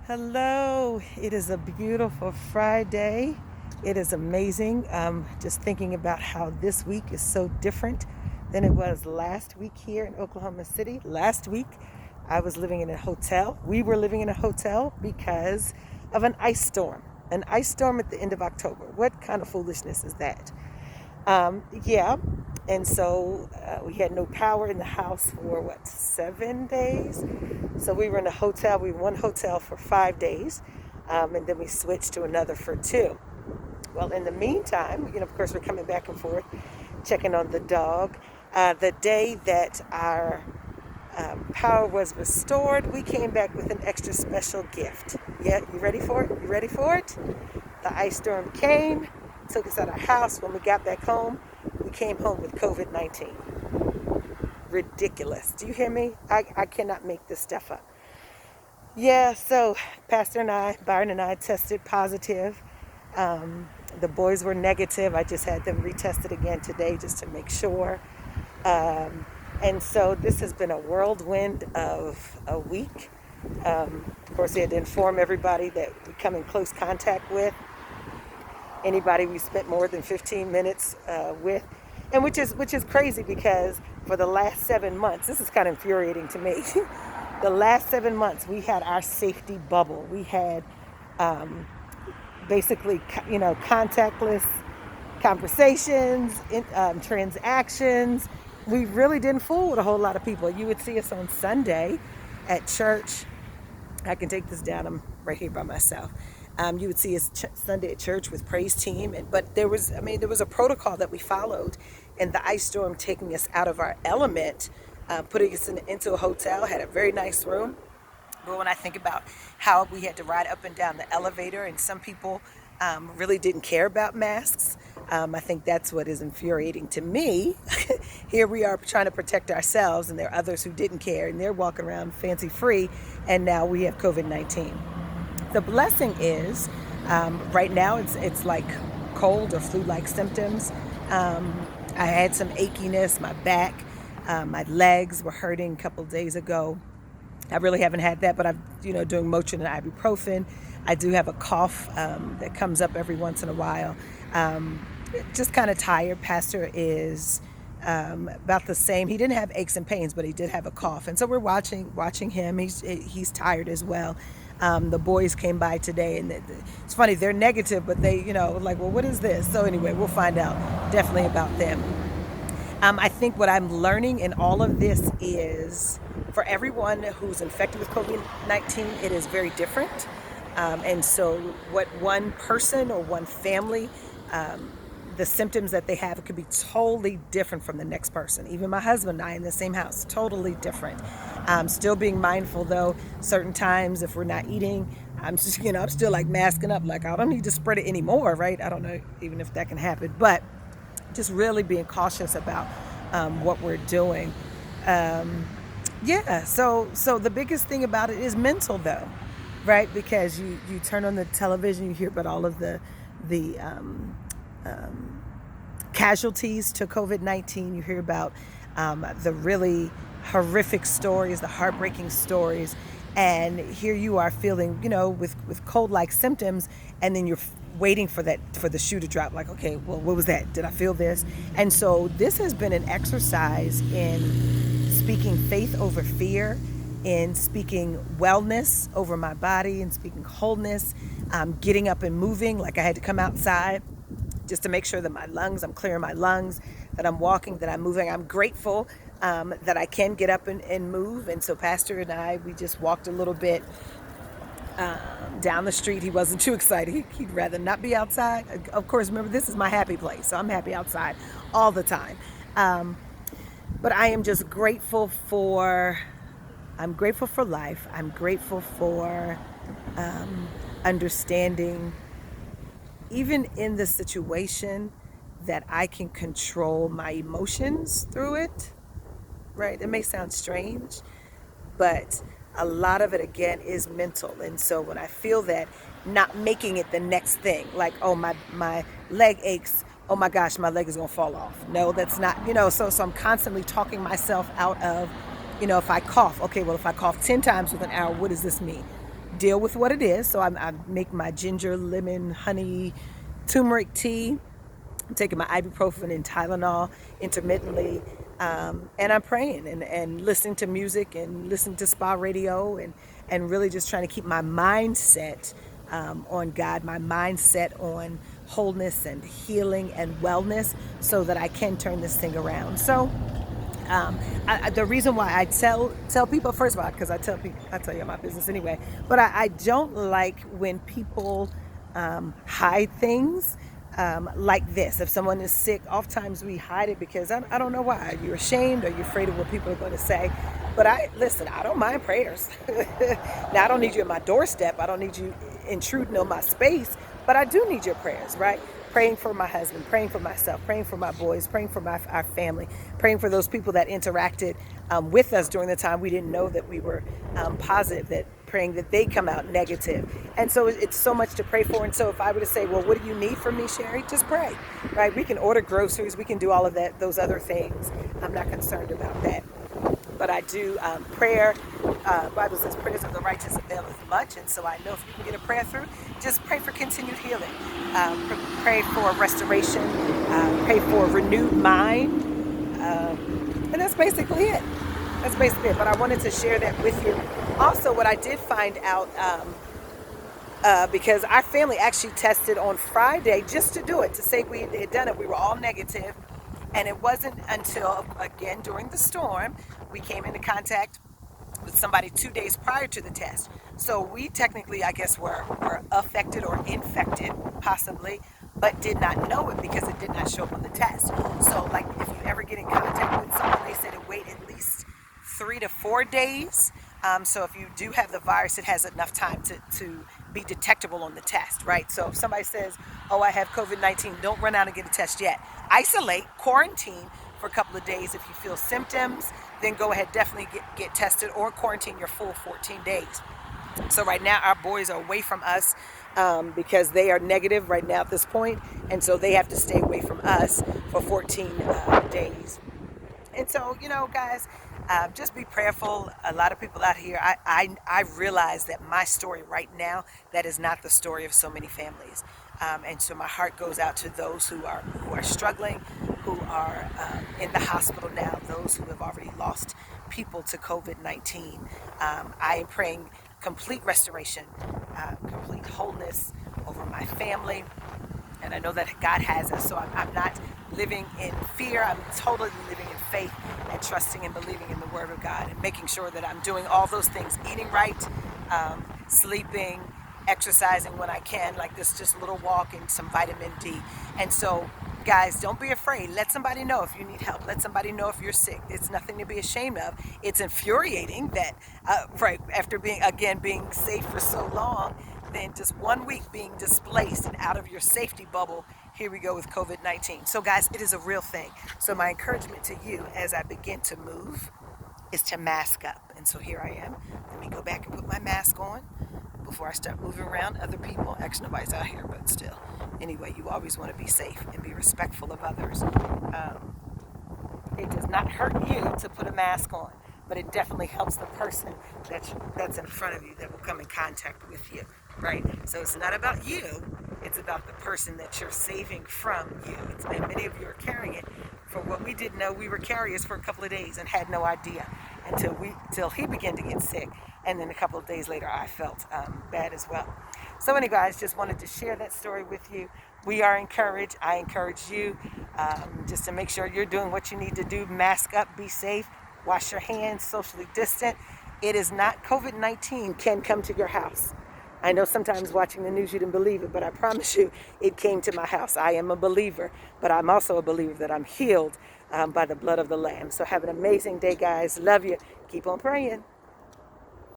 Hello, it is a beautiful Friday. It is amazing. Just thinking about how this week is so different than it was last week here in Oklahoma City. Last week, I was living in a hotel. We were living in a hotel because of an ice storm. An ice storm at the end of October. What kind of foolishness is that? Yeah, and so we had no power in the house for 7 days. So we were in a hotel. We were in one hotel for 5 days, and then we switched to another for two. Well, in the meantime, of course, we're coming back and forth, checking on the dog. The day that our power was restored, we came back with an extra special gift. Yeah, you ready for it? You ready for it? The ice storm came, took us out of our house. When we got back home, we came home with COVID-19. Ridiculous. Do you hear me? I cannot make this stuff up. Yeah, so Byron and I tested positive. The boys were negative. I just had them retested again today just to make sure. And so this has been a whirlwind of a week. Of course, they had to inform everybody that we come in close contact with, anybody we spent more than 15 minutes with, and which is crazy because for the last 7 months, this is kind of infuriating to me. The last 7 months, we had our safety bubble. We had basically, contactless conversations, transactions. We really didn't fool with a whole lot of people. You would see us on Sunday at church. I can take this down. I'm right here by myself. You would see us Sunday at church with praise team, but there was a protocol that we followed, and the ice storm taking us out of our element, putting us into a hotel, had a very nice room. But when I think about how we had to ride up and down the elevator, and some people really didn't care about masks, I think that's what is infuriating to me. Here we are trying to protect ourselves, and there are others who didn't care, and they're walking around fancy free, and now we have COVID-19. The blessing is, right now it's like cold or flu-like symptoms. I had some achiness, my back, my legs were hurting a couple days ago. I really haven't had that, but I'm, doing Motrin and ibuprofen. I do have a cough that comes up every once in a while. Just kind of tired. Pastor is about the same. He didn't have aches and pains, but he did have a cough, and so we're watching him. He's tired as well. The boys came by today, and it's funny. They're negative, but they, like, well, what is this? So anyway, we'll find out definitely about them. I think what I'm learning in all of this is for everyone who's infected with COVID-19, it is very different. And so what one person or one family, the symptoms that they have, it could be totally different from the next person. Even my husband and I in the same house, totally different. Still being mindful though, certain times if we're not eating, I'm just, I'm still like masking up, like I don't need to spread it anymore, right? I don't know even if that can happen, but just really being cautious about what we're doing. So the biggest thing about it is mental though, right? Because you turn on the television, you hear about all of the casualties to COVID-19. You hear about the really horrific stories, the heartbreaking stories, and here you are feeling, with cold-like symptoms, and then you're waiting for the shoe to drop. Like, okay, well, what was that? Did I feel this? And so this has been an exercise in speaking faith over fear, in speaking wellness over my body, and speaking wholeness, getting up and moving. Like I had to come outside just to make sure that I'm clearing my lungs, that I'm walking, that I'm moving. I'm grateful that I can get up and move. And so Pastor and I, we just walked a little bit down the street. He wasn't too excited. He'd rather not be outside. Of course, remember, this is my happy place, so I'm happy outside all the time. But I am just grateful for life. I'm grateful for understanding, even in the situation, that I can control my emotions through it, right? It may sound strange, but a lot of it, again, is mental. And so when I feel that, not making it the next thing, like, oh, my leg aches, oh my gosh, my leg is going to fall off. No, that's not, so I'm constantly talking myself out of, if I cough, okay, well, if I cough 10 times within an hour, what does this mean? deal with what it is. So I make my ginger, lemon, honey, turmeric tea. I'm taking my ibuprofen and Tylenol intermittently. And I'm praying and listening to music and listening to spa radio and really just trying to keep my mindset on God, my mindset on wholeness and healing and wellness so that I can turn this thing around. So the reason why I tell people, first of all, because I tell you my business anyway, but I don't like when people hide things like this. If someone is sick, oftentimes we hide it because I don't know why. You're ashamed or you're afraid of what people are going to say. But listen, I don't mind prayers. Now, I don't need you at my doorstep. I don't need you intruding on my space, but I do need your prayers, right? Praying for my husband, praying for myself, praying for my boys, praying for our family, praying for those people that interacted with us during the time we didn't know that we were positive, that praying that they come out negative. And so it's so much to pray for. And so if I were to say, well, what do you need from me, Sherry? Just pray, right? We can order groceries. We can do all of that, those other things. I'm not concerned about that. But I do prayer. Bible says prayers of the righteous availeth much, and so I know if you can get a prayer through, just pray for continued healing, pray for restoration, pray for a renewed mind, and that's basically it. That's basically it. But I wanted to share that with you. Also, what I did find out, because our family actually tested on Friday just to do it, to say we had done it. We were all negative. And it wasn't until, again, during the storm, we came into contact with somebody 2 days prior to the test. So we technically, I guess, were affected or infected, possibly, but did not know it because it did not show up on the test. So, like, if you ever get in contact with someone, they said it wait at least 3 to 4 days. So if you do have the virus, it has enough time to be detectable on the test, right? So if somebody says, oh, I have COVID-19, don't run out and get a test yet. Isolate, quarantine for a couple of days. If you feel symptoms, then go ahead, definitely get tested or quarantine your full 14 days. So right now our boys are away from us because they are negative right now at this point, and so they have to stay away from us for 14 days. And so, guys, just be prayerful. A lot of people out here, I realize that my story right now, that is not the story of so many families. And so my heart goes out to those who are struggling, who are in the hospital now, those who have already lost people to COVID-19. I am praying complete restoration, complete wholeness over my family. And I know that God has us, so I'm not living in fear. I'm totally living in faith and trusting and believing in the Word of God and making sure that I'm doing all those things, eating right, sleeping, exercising when I can, like this just little walk and some vitamin D. And so, guys, don't be afraid. Let somebody know if you need help. Let somebody know if you're sick. It's nothing to be ashamed of. It's infuriating that, right, after being safe for so long, then just 1 week being displaced and out of your safety bubble, here we go with COVID-19. So guys, it is a real thing. So my encouragement to you as I begin to move is to mask up. And so here I am. Let me go back and put my mask on before I start moving around other people. Actually, nobody's out here, but still. Anyway, you always want to be safe and be respectful of others. It does not hurt you to put a mask on, but it definitely helps the person that's in front of you that will come in contact with you, right? So it's not about you, it's about the person that you're saving from you. And many of you are carrying it. For what we didn't know, we were carriers for a couple of days and had no idea until he began to get sick. And then a couple of days later, I felt bad as well. So anyway, guys, just wanted to share that story with you. We are encouraged. I encourage you just to make sure you're doing what you need to do. Mask up, be safe, wash your hands, socially distant. It is not COVID-19 can come to your house. I know sometimes watching the news you didn't believe it, but I promise you it came to my house. I am a believer, but I'm also a believer that I'm healed by the blood of the Lamb. So have an amazing day, guys. Love you. Keep on praying.